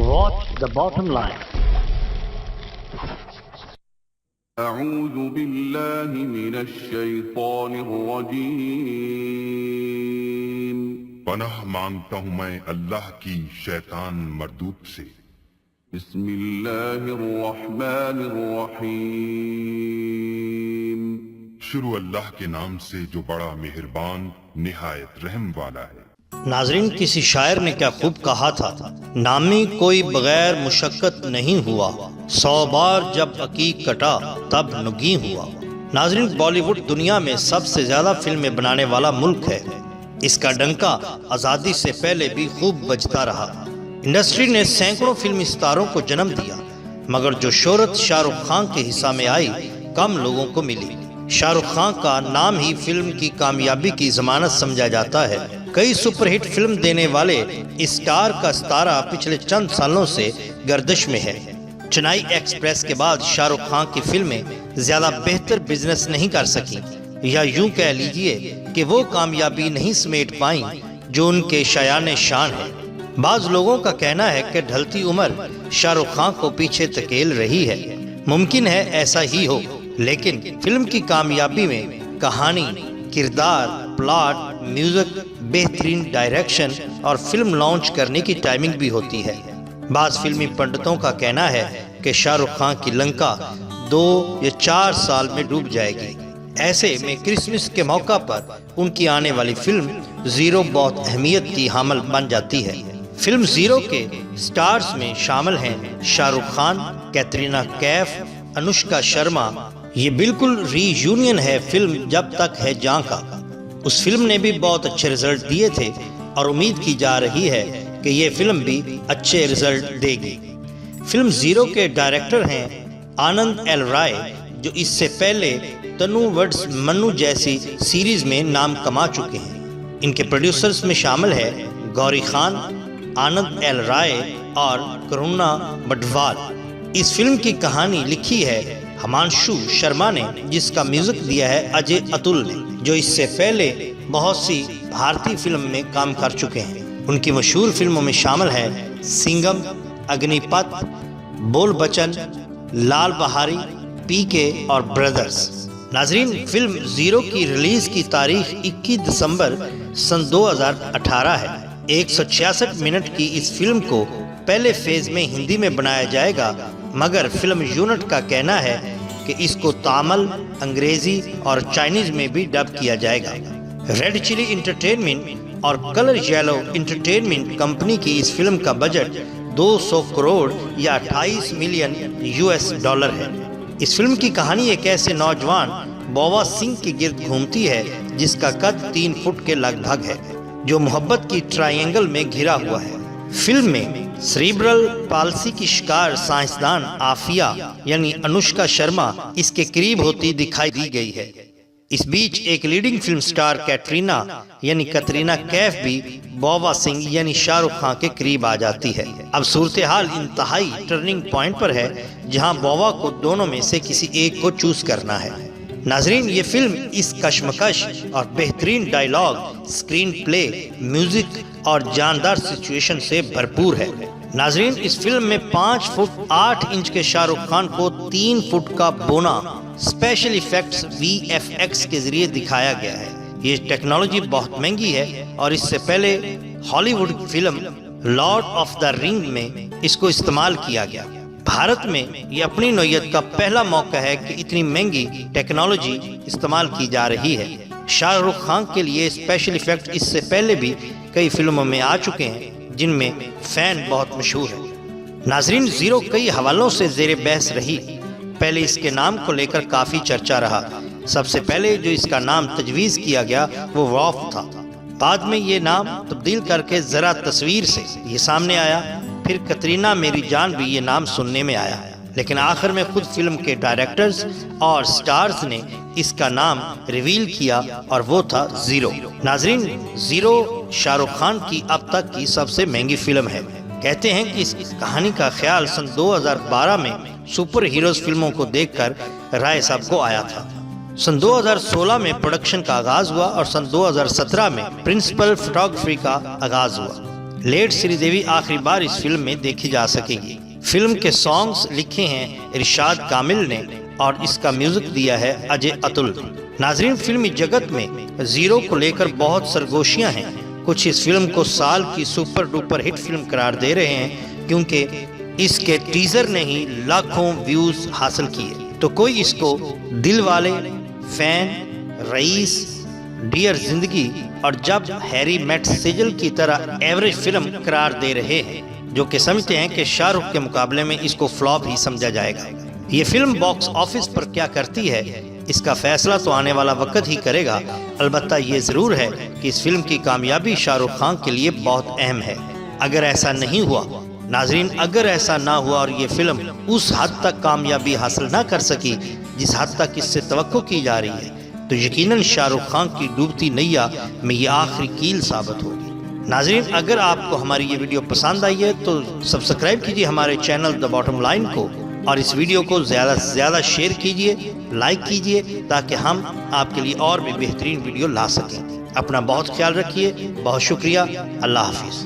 Watch the bottom line. أعوذ بالله من الشیطان الرجیم. پناہ مانگتا ہوں میں اللہ کی شیطان مردود سے. بسم اللہ الرحمن الرحیم. شروع اللہ کے نام سے جو بڑا مہربان نہایت رحم والا ہے. ناظرین، کسی شاعر نے کیا خوب کہا تھا، نامی کوئی بغیر مشقت نہیں ہوا، 100 بار جب عقیق کٹا تب نگیں ہوا. ناظرین، بالی ووڈ دنیا میں سب سے زیادہ فلمیں بنانے والا ملک ہے. اس کا ڈنکا آزادی سے پہلے بھی خوب بجتا رہا. انڈسٹری نے سینکڑوں فلمی ستاروں کو جنم دیا، مگر جو شہرت شاہ رخ خان کے حصہ میں آئی کم لوگوں کو ملی. شاہ رخ خان کا نام ہی فلم کی کامیابی کی ضمانت سمجھا جاتا ہے. کئی سپر ہٹ فلم دینے والے اسٹار کا ستارہ پچھلے چند سالوں سے گردش میں ہے. چنائی ایکسپریس کے بعد شاہ رخ خان کی فلمیں زیادہ بہتر بزنس نہیں کر سکیں، یا یوں کہہ لیجئے کہ وہ کامیابی نہیں سمیٹ پائیں جو ان کے شایان شان ہے. بعض لوگوں کا کہنا ہے کہ ڈھلتی عمر شاہ رخ خان کو پیچھے دھکیل رہی ہے. ممکن ہے ایسا ہی ہو، لیکن فلم کی کامیابی میں کہانی، کردار، پلاٹ، میوزک، بہترین ڈائریکشن اور فلم لانچ کرنے کی ٹائمنگ بھی ہوتی ہے. بعض فلمی پنڈتوں کا کہنا ہے کہ شاہ رخ خان کی لنکا 2 یا 4 سال میں ڈوب جائے گی. ایسے میں کرسمس کے موقع پر ان کی آنے والی فلم زیرو بہت اہمیت کی حامل بن جاتی ہے. فلم زیرو کے سٹارز میں شامل ہیں شاہ رخ خان، کیٹرینہ کیف، انوشکا شرما. یہ بالکل ری یونین ہے فلم جب تک ہے جاں کا. اس فلم نے بھی بہت اچھے رزلٹ دیے تھے اور امید کی جا رہی ہے کہ یہ فلم بھی اچھے رزلٹ دے گی. فلم زیرو کے ڈائریکٹر ہیں آنند ایل رائے، جو اس سے پہلے تنو ورڈز منو جیسی سیریز میں نام کما چکے ہیں. ان کے پروڈیوسرز میں شامل ہے گوری خان، آنند ایل رائے اور کرونا بڈوال. اس فلم کی کہانی لکھی ہے ہمانشو شرما نے، جس کا میوزک دیا ہے اجے اتل نے، جو اس سے پہلے بہت سی بھارتی فلم میں کام کر چکے ہیں. ان کی مشہور فلموں میں شامل ہے سنگم، اگنی پت، بول بچن، لال بہاری، پی کے اور بردرز. ناظرین، فلم زیرو کی ریلیز کی تاریخ 21 دسمبر سن 2018 ہے. 166 منٹ کی اس فلم کو پہلے فیز میں ہندی میں بنایا جائے گا، مگر فلم یونٹ کا کہنا ہے کہ اس کو تامل، انگریزی اور چائنیز میں بھی ڈب کیا جائے گا. ریڈ چلی انٹرٹینمنٹ اور کلر یلو انٹرٹینمنٹ کمپنی کی اس فلم کا بجٹ 200 کروڑ یا 28 ملین US ڈالر ہے. اس فلم کی کہانی ایک ایسے نوجوان بووا سنگھ کے گرد گھومتی ہے جس کا قد 3 فٹ کے لگ بھگ ہے، جو محبت کی ٹرائنگل میں گھرا ہوا ہے. فلم میں سریبرل پالسی کی شکار سائنسدان آفیہ یعنی انوشکا شرما اس کے قریب ہوتی دکھائی دی گئی ہے. اس بیچ ایک لیڈنگ فلم سٹار کیٹرینہ یعنی کترینہ کیف بھی بووا سنگھ یعنی شاہ رخ خان کے قریب آ جاتی ہے. اب صورتحال انتہائی ٹرننگ پوائنٹ پر ہے، جہاں بووا کو دونوں میں سے کسی ایک کو چوز کرنا ہے. ناظرین، یہ فلم اس کشمکش اور بہترین ڈائیلاگ، سکرین پلے، میوزک اور جاندار سچویشن سے بھرپور ہے. ناظرین، اس فلم میں 5 فٹ 8 انچ کے شاہ رخ خان کو 3 فٹ کا بونا اسپیشل ایفیکٹس VFX کے ذریعے دکھایا گیا ہے. یہ ٹیکنالوجی بہت مہنگی ہے اور اس سے پہلے ہالی would film lord of the رنگ میں اس کو استعمال کیا گیا. بھارت میں یہ اپنی نوعیت کا پہلا موقع ہے کہ اتنی مہنگی ٹیکنالوجی استعمال کی جا رہی ہے. شاہ رخ خان کے لیے اسپیشل ایفیکٹ اس سے پہلے بھی کئی فلموں میں آ چکے ہیں جن میں فین بہت مشہور ہے. ناظرین، زیرو کئی حوالوں سے زیر بحث رہی. پہلے اس کے نام کو لے کر کافی چرچا رہا. سب سے پہلے جو اس کا نام تجویز کیا گیا وہ واف تھا. بعد میں یہ نام تبدیل کر کے ذرا تصویر سے یہ سامنے آیا. پھر کترینہ میری جان بھی یہ نام سننے میں آیا، لیکن آخر میں خود فلم کے ڈائریکٹرز اور سٹارز نے اس کا نام ریویل کیا اور وہ تھا زیرو. ناظرین، زیرو شاہ رخ خان کی اب تک کی سب سے مہنگی فلم ہے. کہتے ہیں کہ اس کہانی کا خیال سن 2012 میں سپر ہیروز فلموں کو دیکھ کر رائے صاحب کو آیا تھا. سن 2016 میں پروڈکشن کا آغاز ہوا اور سن 2017 میں پرنسپل فوٹوگرافی کا آغاز ہوا. لیٹ سری دیوی آخری بار اس فلم میں دیکھی جا سکے گی۔ فلم کے سانگز لکھے ہیں ارشاد کامل نے اور اس کا میوزک دیا ہے اجے اتل۔ ناظرین، فلمی جگت میں زیرو کو لے کر بہت سرگوشیاں ہیں۔ کچھ اس فلم کو سال کی سپر ڈوپر ہٹ فلم قرار دے رہے ہیں کیونکہ اس کے ٹیزر نے ہی لاکھوں ویوز حاصل کیے، تو کوئی اس کو دل والے، فین، رئیس، ڈیئر زندگی اور جب ہیری میٹ سیجل کی طرح ایوریج فلم قرار دے رہے ہیں، جو کہ سمجھتے ہیں کہ شاہ رخ کے مقابلے میں اس کو فلاپ ہی سمجھا جائے گا۔ یہ فلم باکس آفس پر کیا کرتی ہے اس کا فیصلہ تو آنے والا وقت ہی کرے گا۔ البتہ یہ ضرور ہے کہ اس فلم کی کامیابی شاہ رخ خان کے لیے بہت اہم ہے۔ اگر ایسا نہیں ہوا، ناظرین، اگر ایسا نہ ہوا اور یہ فلم اس حد تک کامیابی حاصل نہ کر سکی جس حد تک اس سے توقع کی جا رہی ہے، تو یقیناً شاہ رخ خان کی ڈوبتی نیا میں یہ آخری کیل ثابت ہوگی۔ ناظرین، اگر آپ کو ہماری یہ ویڈیو پسند آئی ہے تو سبسکرائب کیجیے ہمارے چینل دا باٹم لائن کو، اور اس ویڈیو کو زیادہ سے زیادہ شیئر کیجیے، لائک کیجیے، تاکہ ہم آپ کے لیے اور بھی بہترین ویڈیو لا سکیں۔ اپنا بہت خیال رکھیے، بہت شکریہ، اللہ حافظ۔